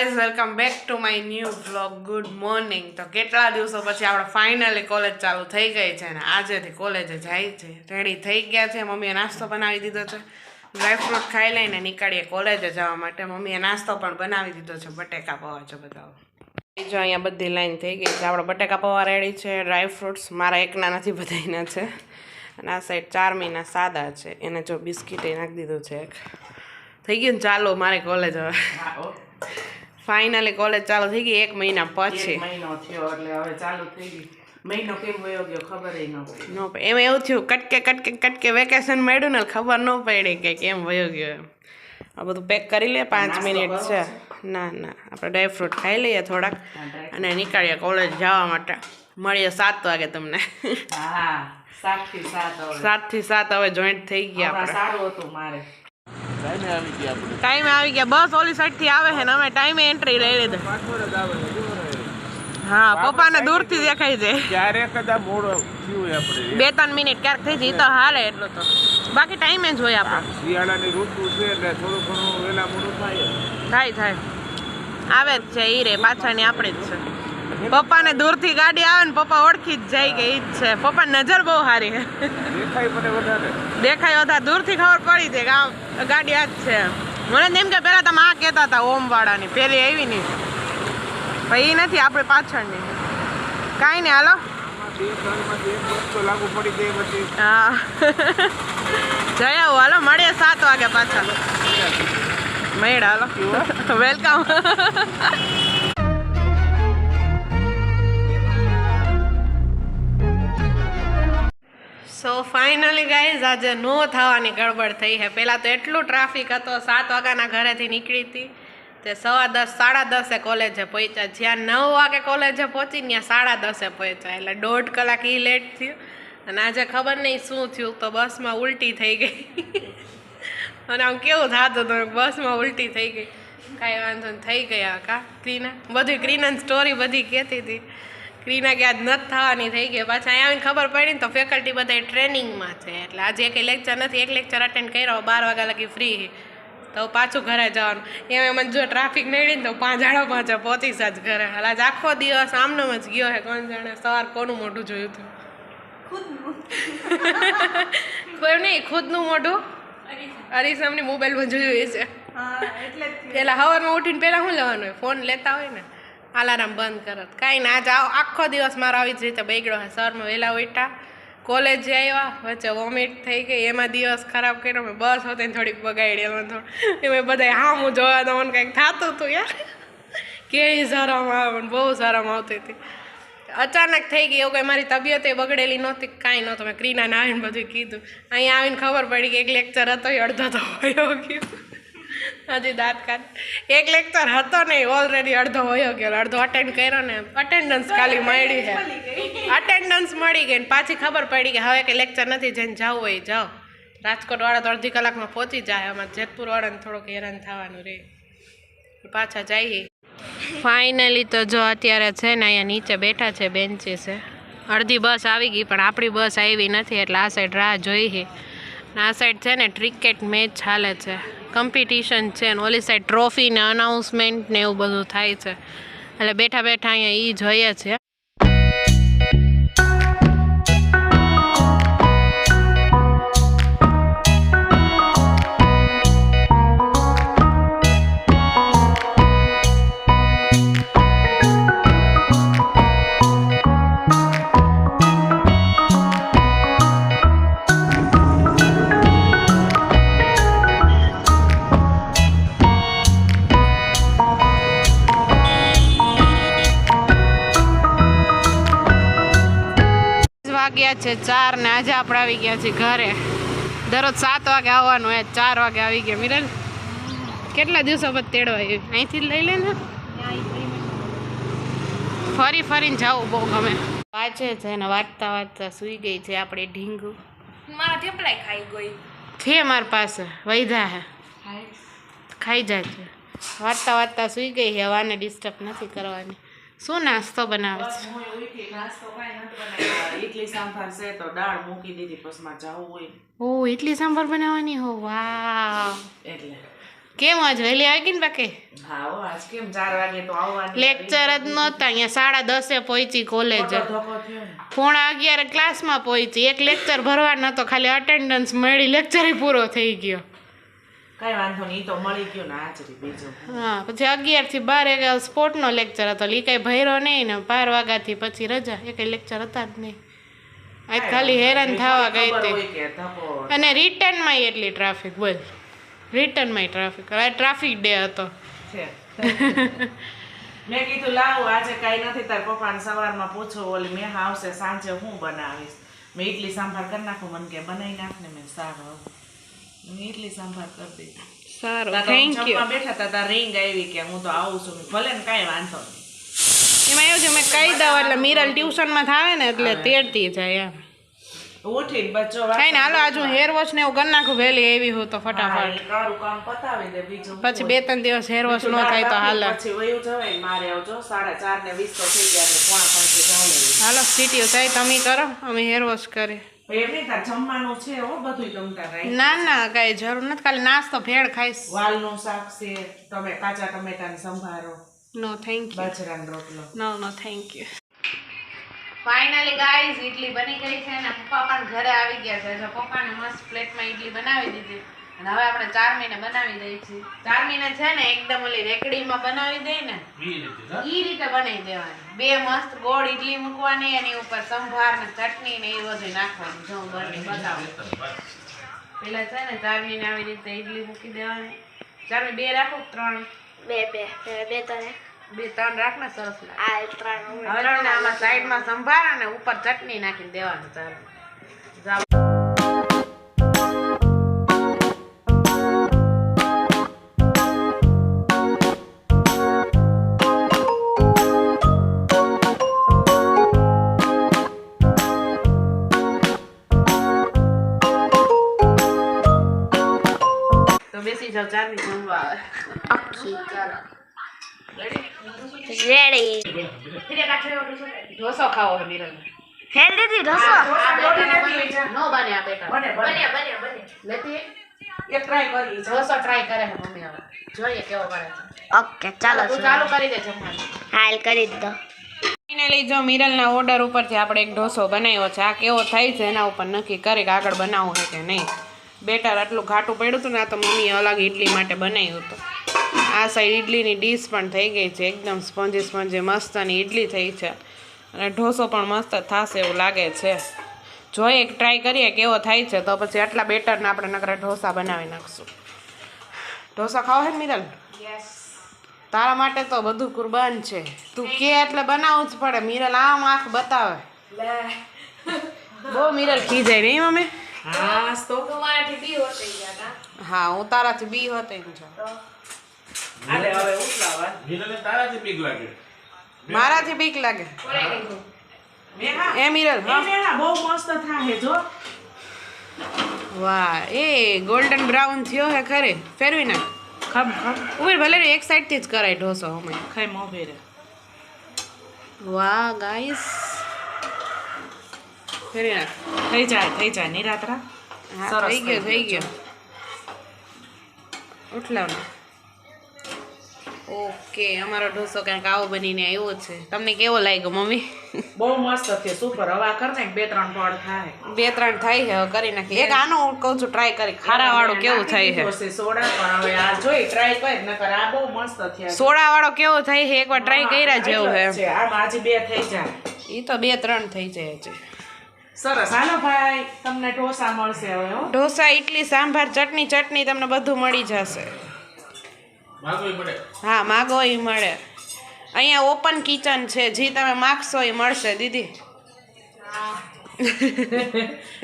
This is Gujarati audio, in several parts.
Guys welcome back to my new vlog. Good morning. તો કેટલા દિવસો પછી આપણે ફાઇનલી કોલેજ ચાલુ થઈ ગઈ છે ને આજેથી કોલેજે જાય છે. રેડી થઈ ગયા છે. મમ્મીએ નાસ્તો બનાવી દીધો છે. ડ્રાયફ્રૂટ ખાઈ લઈને નીકળીએ કોલેજે જવા માટે. મમ્મીએ નાસ્તો પણ બનાવી દીધો છે. બટેકા પૌવા છે બધા. જો અહીંયા બધી લાઈન થઈ ગઈ છે. આપણે બટેકા પૌવા રેડી છે. ડ્રાયફ્રૂટ્સ મારા એકના નથી બધાના છે. અને આ સાઈડ 4 મહિના સાદા છે. એને જો બિસ્કીટ નાખી દીધું છે એક. થઈ ગયું ને ચાલો મારી કોલેજ હવે. ફાઇનલી કોલેજ ચાલુ થઈ ગઈ 1 મહિના પછી. 1 મહિનો થયો એટલે હવે ચાલુ થઈ ગઈ. મહિનો કેમ વયો ગયો ખબર ય ન પડી. એમ એવું થયું કટકે વેકેશન મળ્યું ને ખબર ન પડી કે કેમ વયો ગયો એમ. આ બધું પેક કરી લે 5 મિનિટ છે. ના આપણે ડ્રાયફ્રૂટ ખાઈ લઈએ થોડાક અને નીકળીએ કોલેજ જવા માટે. મળીએ 7 વાગે તમને. હા 7 થી 7 હવે. 7 થી 7 હવે જોઈન્ટ થઈ ગયા આપણે. સારું હતું મારે. ટાઈમે આવી ગયા. બસ ઓલી સાઈડ થી આવે છે ને અમે ટાઈમે એન્ટ્રી લઈ લીધા. હા પપ્પાને દૂરથી દેખાય છે. ક્યારેક કદાચ મોડો થયું આપણે 2-3 મિનિટ ક્યારેક થઈ જાય તો હાલે એટલું તો. બાકી ટાઈમે જ હોય આપણે. શિયાળાની ઋતુ છે એટલે થોડું ઘણું વહેલા મોડું થાય આવે જ છે. ઈ રે પાછળની આપણે જ છે. પપ્પાને દૂરથી ગાડી આવે ને પપ્પા ઓળખી જ જાય કે ઈ જ છે. પપ્પાની નજર બહુ સારી છે. દેખાય વધારે દૂરથી ખબર પડી છે કે આ ગાડી આ જ છે. મને એમ કે પેલા તમે આ કહેતા હતા ઓમ વાળાની પેલી આવી નહીં ભાઈ. એ નથી આપણે પાછળની. કાંઈ નહીં હાલો. હા જઈ આવું હાલો. મળીએ 7 વાગે પાછા. મેળ હાલો. વેલકમ. સો ફાઇનલી ગાઈઝ આજે નો થવાની ગડબડ થઈ છે. પહેલાં તો એટલું ટ્રાફિક હતો. 7 વાગ્યાના ઘરેથી નીકળી હતી તે 10:15 10:30 કોલેજે પહોંચ્યા. જ્યાં 9 વાગે કોલેજે પહોંચી ત્યાં 10:30 પહોંચ્યા. એટલે 1.5 કલાક એ લેટ થયું. અને આજે ખબર નહીં શું થયું તો બસમાં ઉલટી થઈ ગઈ. અને આમ કેવું થતું હતું બસમાં ઉલટી થઈ ગઈ. કાંઈ વાંધો નહીં થઈ ગયા કા ક્રીના. બધું ક્રીનાની સ્ટોરી બધી કહેતી હતી. ક્રીના કે આજ નથી થવાની થઈ ગઈ. પાછા અહીંયા આવીને ખબર પડી ને તો ફેકલ્ટી બધા ટ્રેનિંગમાં છે. એટલે આજે કંઈ લેક્ચર નથી. એક લેક્ચર અટેન્ડ કર્યો 12 વાગ્યા લગી ફ્રી. તો પાછું ઘરે જવાનું. એમ મને જો ટ્રાફિક નડી ને તો 5:30 પહોંચી જ ઘરે. હાલ આજ આખો દિવસ આમનો જ ગયો છે. કોણ જાણે સવાર કોનું મોઢું જોયું હતું. કોઈ નહીં ખુદનું મોઢું અરીસામની મોબાઈલમાં જોયું છે. પેલા સવારમાં ઉઠીને પહેલાં શું લેવાનું હોય? ફોન લેતા હોય ને અલાર્મ બંધ કરત. કાંઈ ના આજે આખો દિવસ મારો આવી જ રીતે બગડ્યો છે. સવારમાં વહેલા ઉઠ્યા કોલેજે આવ્યા વચ્ચે વોમિટ થઈ ગઈ. એમાં દિવસ ખરાબ કર્યો. મેં બસ હોતી ને થોડીક બગાડી. એમાં બધા હા હું જોવા તો મને કંઈક થતું હતું યાર. કેવી શરમ આવે. બહુ શરમ આવતી હતી. અચાનક થઈ ગઈ એવું કંઈ. મારી તબિયત એ બગડેલી નહોતી કાંઈ નહોતું. મેં ક્રીનાને આવીને બધું કીધું. અહીંયા આવીને ખબર પડી કે એક લેક્ચર હતો એ અડધો તો વયો ગયો. હજી દાંત કાઢ. એક લેક્ચર હતો નહીં ઓલરેડી અડધો વયો ગયો. અડધો અટેન્ડ કર્યો ને અટેન્ડન્સ ખાલી મળી છે. અટેન્ડન્સ મળી ગઈ ને પાછી ખબર પડી કે હવે કંઈ લેક્ચર નથી. જેને જવું હોય જાઓ. રાજકોટ વાળા તો અડધી કલાકમાં પહોંચી જાય. અમારે જેતપુર વાળાને થોડુંક હેરાન થવાનું રહે. પાછા જઈએ. ફાઇનલી તો જો અત્યારે છે ને અહીંયા નીચે બેઠા છે બેન્ચીસ છે. અડધી બસ આવી ગઈ પણ આપણી બસ આવી નથી એટલે આ સાઈડ રાહ જોઈ છે. આ સાઈડ છે ને ક્રિકેટ મેચ ચાલે છે. કોમ્પિટિશન છે ને ઓલી સાઈડ ટ્રોફી ને અનાઉન્સમેન્ટ ને એવું બધું થાય છે. એટલે બેઠા બેઠા અહીંયા એ જોઈએ છે. વાગ્યા છે 4 ને આજે આપણે આવી ગયા છીએ ઘરે. દરરોજ 7 વાગે આવવાનું હોય 4 વાગે આવી ગયા. મિરલ કેટલા દિવસો પછી તેડવા આવ્યું? અહીંથી લઈ લે ને. ફરીને જાવું બહુ ગમે. વાંચે છે ને વાંચતા સૂઈ ગઈ છે આપણે ઢીંગુ. મારા થેપલા ખાઈ ગઈ છે મારી પાસે વૈધા હે ખાઈ જાય છે. વાંચતા સૂઈ ગઈ છે. હવાને ડિસ્ટર્બ નથી કરવાની. શું નાસ્તો બનાવે છે? નાસ્તો કાંઈ નથી બનાવ્યો. ઇડલી સાંભાર છે તો દાળ મૂકી દીધી. પછી માં જવું હોય. ઓ ઇડલી સાંભાર બનાવવાની હો. વાહ. એટલે કેમ આજ વહેલી આવી ગઈ ને બાકી હા હો, આજ કેમ 4 વાગે તો આવવાની લેક્ચર જ નહોતા અહીંયા 10:30 પહોંચી કોલેજ ખોટો ધક્કો થયો ને. 11:30 ક્લાસમાં પહોંચી એક લેક્ચર ભરવા નતો ખાલી અટેન્ડન્સ મળી લેક્ચર પૂરો થઈ ગયો કઈ વાંધો નહીં, ઈ તો મળી ગયો ને હાજરી બીજું. હા પછી 11 થી 12 સ્પોર્ટનો લેક્ચર હતો ઈ કઈ ભર્યો નહીં ને 12 વાગ્યાથી પછી રજા એ કઈ લેક્ચર હતા જ નહીં આજ ખાલી હેરાન થવા ગઈ ખબર હતી હોય કે ધક્કો અને રિટર્નમાં એટલી ટ્રાફિક બોલ રિટર્નમાં ટ્રાફિક ટ્રાફિક ડે હતો છે. મેં કીધું લાવ આજે કાંઈ નથી, તાર પપ્પાને સવારમાં પૂછો ઓલી મેં આવશે સાંજે હું બનાવીશ. મેં ઇડલી સાંભાર કરી નાખું, મને કે બનાવી નાખ ને. મેં સારું મેં ઇડલી સાંભાર કરી દીધી. સારું તાર તો થેન્ક યુ જમવા બેઠા હતા તાર રિંગ આવી કે હું તો આવું છું. ભલે ને કાંઈ વાંધો નહીં. એમાં એવું છે મેં કહી દઉં એટલે મિરલ ટ્યુશનમાં થાય ને એટલે તેડતી જાય એમ ઉઠીને બચ્ચો કઈ ને હાલો આજ હું હેર વોશ ને એવું કરી નાખું વહેલી એવી હું તો ફટાફટ તારું કામ પતાવી દે બીજું પછી 2-3 દિવસ હેર વોશ ન થાય તો હાલ પછી વયું જવાય. મારે આવજો 4:30 ને 20 તો થઈ ગયા એટલે 4:45 જવું. હાલો સીટીઓ થાય તમે કરો અમે હેર વોશ કરીએ એમ નહીં તાર જમવાનું છે હો બધું તમતા રાઈ. ના ના કઈ જરૂર નથી ખાલી નાસ્તો ભેળ ખાઈશ વાલનું શાક છે, કાચા ટમેટાનો સંભારો, નો થેન્ક યુ બાજરાનો રોટલો. No thank you finally guys idli બની ગઈ છે ને પપ્પા પણ ઘરે આવી ગયા છે. પપ્પાને મસ્ત પ્લેટમાં ઇડલી બનાવી દીધી અને હવે આપણે 4 મહિને બનાવી દઈએ છીએ. 4 મહિને છે ને એકદમ ઓલી રેકડીમાં બનાવી દઈએ ને ઈ રીતે બનાવી દેવાની. 2 મસ્ત ગોળ ઇડલી મૂકવાની એની ઉપર સંભાર ને ચટણી ને એ બધું નાખવાનું. જો બની બતાવું પેલા છે ને 4 મહિને આવી રીતે ઇડલી મૂકી દેવાની. 4 મહિને 2 રાખો 3 2-3 રાખ ને સરસ લાગે. હવે છે ને આમાં સાઈડમાં સંભાર અને ઉપર ચટણી નાખીને દેવાનું. ચાલો તો બેસી જાવ 4 ની જમવા ચાલો રેડી ઢોસો ખાવો છે મિરલ હેલ દીદી ઢોસો નો બને આ બેટા બને. લેતી એક ટ્રાય કરી. ઢોસો ટ્રાય કરે છે મમ્મી હવે જોઈએ કેવો બને છે. ઓકે ચાલો તું ચાલુ કરી દે જમવાનું. હાલ કરી દો ફાઇનલી જો મિરલના ઓર્ડર ઉપરથી આપણે એક ઢોસો બનાવ્યો છે. આ કેવો થાય છે એના ઉપર નક્કી કરી કે આગળ બનાવવું છે કે નહીં. બેટર આટલું ઘાટું પડ્યું હતું ને આ તો મમ્મીએ અલગ ઇડલી માટે બનાવ્યું હતું. આ સાઈડ ઇડલીની ડીશ પણ થઈ ગઈ છે એકદમ સ્પંજી મસ્તની ઇડલી થઈ છે અને ઢોસો પણ મસ્ત થશે એવું લાગે છે. જોઈએ એક ટ્રાય કરીએ કેવો થાય છે તો પછી આટલા બેટરને આપણે નકરા ઢોસા બનાવી નાખશું. ઢોસા ખાવ છે ને મિરલ? તારા માટે તો બધું કુરબાન છે. તું કે એટલે બનાવવું જ પડે. મિરલ આમ આંખ બતાવે બહુ મિરલ ખીજાય નહીં મમ્મી? હા તો હા હું તારાથી બી હોતે છું. આલે હવે ઉઠલાવા. મીરાને તારાથી બીક લાગે. મારાથી બીક લાગે મેહા એ મિરલ હા મેહા બહુ મસ્ત થાય જો. વાહ એ ગોલ્ડન બ્રાઉન થયો હે ખરે ફેરવી નાખ. ઉભી ભલે ને એક સાઈડથી જ કરાય ઢોસો અમે ખાઈ મોભે રે. વાહ ગાઈસ ફેરવી નાખ. થઈ જાય નિરાત્રા. હા થઈ ગયો ઉઠલાવ ને. ઓકે અમારો ઢોસો કંઈક આવો બનીને આવ્યો છે. તમને કેવો લાગ્યો મમ્મી? બહુ મસ્ત છે સુપર. હવા કર ને 2-3 પડ થાય. 2-3 થાય છે હવે કરી નાખી. એક આનો હું કહું છું ટ્રાય કરી ખારા વાળો કેવું થાય છે. સોડા પણ હવે આ જોઈ ટ્રાય કર નકર આ બહુ મસ્ત થયા. સોડા વાળો કેવો થાય છે એકવાર ટ્રાય કર્યા જેવું છે. આમ આજે 2 થઈ જાય. ઈ તો 2-3 થઈ જાય છે. સરસ. હાલો ભાઈ તમને ઢોસા મળશે હવે હો. ઢોસા ઇડલી સાંભાર ચટણી તમને બધું મળી જશે. માગોય પડે. હા માગો એ મળે. અહીંયા ઓપન કિચન છે જે તમે માગશો એ મળશે દીદી.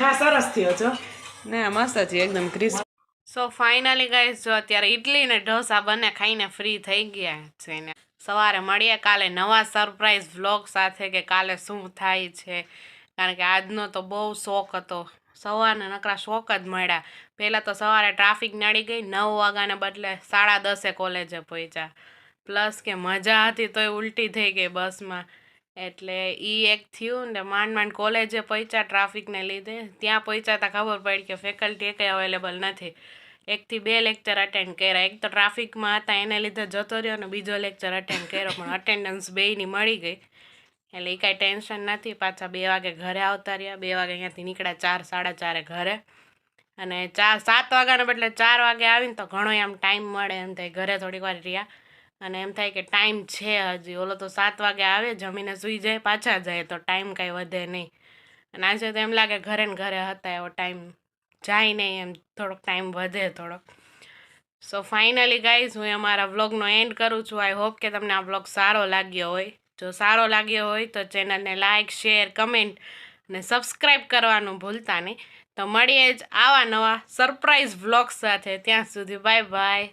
હા સરસ થયો છો. ના મસ્ત છે એકદમ ક્રિસ્પ. સો ફાઇનલી ગાઈસ જો અત્યારે ઇડલી ને ઢોસા બંને ખાઈને ફ્રી થઈ ગયા છે ને સવારે મળીએ કાલે નવા સરપ્રાઈઝ વ્લોગ સાથે કે કાલે શું થાય છે. કારણ કે આજનો તો બહુ શોખ હતો. સવારના નકરા શોખ જ મળ્યા. પહેલાં તો સવારે ટ્રાફિક નડી ગઈ 9 વાગ્યાને બદલે 10:30 કોલેજે પહોંચ્યા. પ્લસ કે મજા હતી તોય ઉલટી થઈ ગઈ બસમાં. એટલે એ એક થયું ને માંડ કોલેજે પહોંચ્યા ટ્રાફિકને લીધે. ત્યાં પહોંચ્યા તા ખબર પડી કે ફેકલ્ટી કંઈ અવેલેબલ નથી. 1 થી 2 લેક્ચર અટેન્ડ કર્યા. એક તો ટ્રાફિકમાં હતા એને લીધે જતો રહ્યો, અને બીજો લેક્ચર અટેન્ડ કર્યો, પણ અટેન્ડન્સ બેયની મળી ગઈ એટલે એ કાંઈ ટેન્શન નથી. પાછા 2 વાગે ઘરે આવતા રહ્યા. 2 વાગે અહીંયાથી નીકળ્યા, 4 સાડા 4 ઘરે, અને 7 વાગ્યાના બદલે 4 વાગે આવીને તો ઘણો આમ ટાઈમ મળે એમ થાય. ઘરે થોડીક વાર રહ્યા અને એમ થાય કે ટાઈમ છે હજી. ઓલો તો 7 વાગે આવે, જમીને સૂઈ જાય, પાછા જાય તો ટાઈમ કાંઈ વધે નહીં. અને આજે તો એમ લાગે ઘરે ને ઘરે હતા એવો ટાઈમ જાય નહીં, એમ થોડોક ટાઈમ વધે થોડોક. સો ફાઇનલી ગાઈઝ હું અમારા વ્લોગનો એન્ડ કરું છું. આઈ હોપ કે તમને આ વ્લોગ સારો લાગ્યો હોય. જો સારો લાગ્યો હોય તો ચેનલને લાઇક, શેર, કમેન્ટ અને સબસ્ક્રાઈબ કરવાનું ભૂલતા નહીં. તો મળીએ જ આવા નવા સરપ્રાઈઝ વ્લોગ સાથે. ત્યાં સુધી બાય બાય.